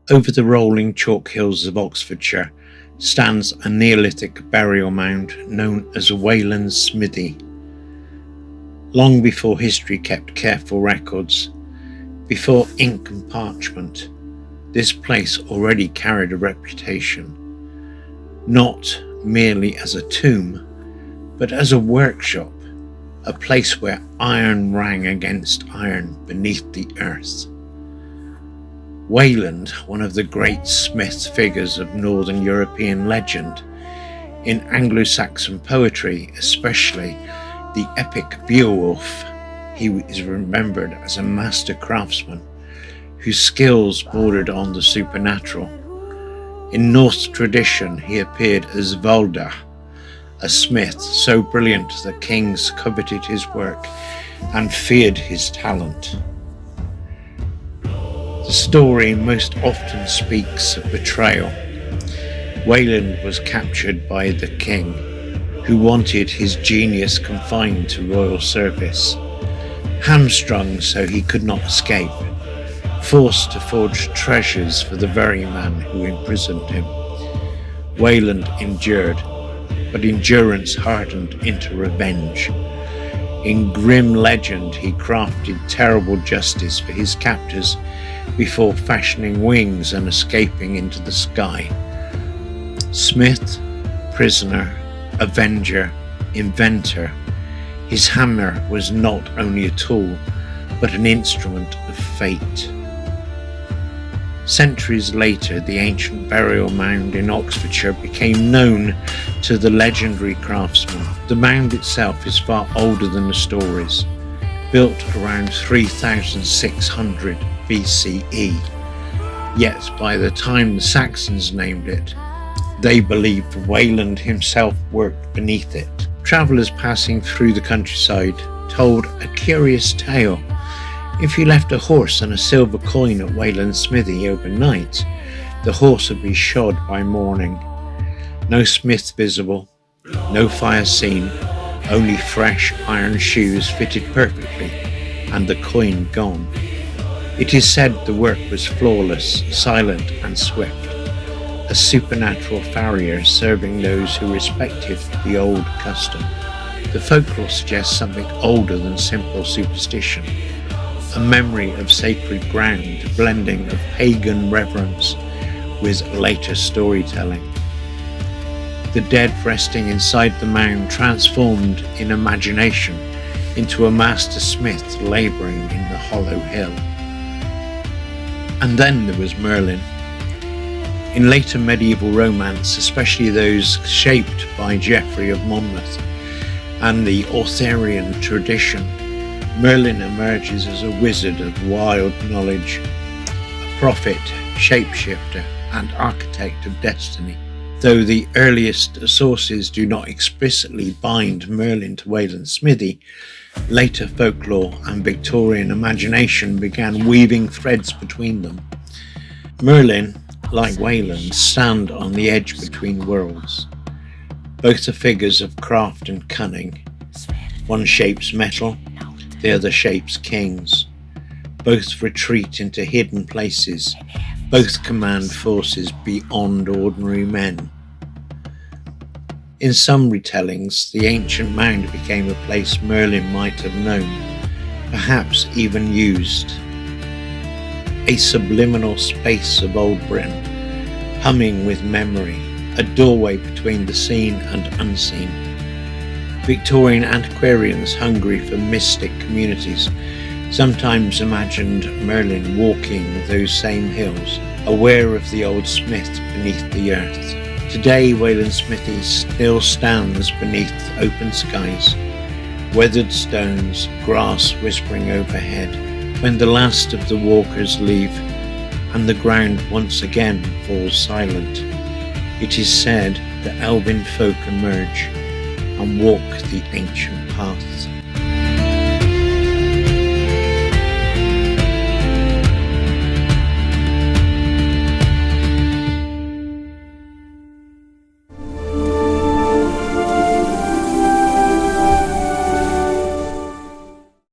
Over the rolling chalk hills of Oxfordshire stands a Neolithic burial mound known as Wayland's Smithy. Long before history kept careful records, before ink and parchment, this place already carried a reputation, not merely as a tomb, but as a workshop, a place where iron rang against iron beneath the earth. Wayland, one of the great smith figures of Northern European legend, in Anglo-Saxon poetry, especially the epic Beowulf, he is remembered as a master craftsman whose skills bordered on the supernatural. In Norse tradition, he appeared as Valda, a smith so brilliant that kings coveted his work and feared his talent. The story most often speaks of betrayal. Wayland was captured by the king, who wanted his genius confined to royal service, hamstrung so he could not escape, forced to forge treasures for the very man who imprisoned him. Wayland endured, but endurance hardened into revenge. In grim legend, he crafted terrible justice for his captors before fashioning wings and escaping into the sky. Smith, prisoner, avenger, inventor, his hammer was not only a tool, but an instrument of fate. Centuries later, the ancient burial mound in Oxfordshire became known to the legendary craftsman. The mound itself is far older than the stories, built around 3600 BCE. Yet by the time the Saxons named it, they believed Wayland himself worked beneath it. Travellers passing through the countryside told a curious tale. If you left a horse and a silver coin at Wayland's Smithy overnight, the horse would be shod by morning. No smith visible, no fire seen, only fresh iron shoes fitted perfectly, and the coin gone. It is said the work was flawless, silent and swift, a supernatural farrier serving those who respected the old custom. The folklore suggests something older than simple superstition, a memory of sacred ground, blending of pagan reverence with later storytelling. The dead resting inside the mound transformed in imagination into a master smith labouring in the hollow hill. And then there was Merlin. In later medieval romance, especially those shaped by Geoffrey of Monmouth and the Arthurian tradition, Merlin emerges as a wizard of wild knowledge, a prophet, shapeshifter, and architect of destiny. Though the earliest sources do not explicitly bind Merlin to Wayland's Smithy, later folklore and Victorian imagination began weaving threads between them. Merlin, like Wayland, stand on the edge between worlds. Both are figures of craft and cunning. One shapes metal, the other shapes kings. Both retreat into hidden places. Both command forces beyond ordinary men. In some retellings, the ancient mound became a place Merlin might have known, perhaps even used. A subliminal space of old Britain, humming with memory, a doorway between the seen and unseen. Victorian antiquarians hungry for mystic communities sometimes imagined Merlin walking those same hills, aware of the old smith beneath the earth. Today, Wayland's Smithy still stands beneath open skies, weathered stones, grass whispering overhead. When the last of the walkers leave and the ground once again falls silent, it is said the elven folk emerge and walk the ancient paths.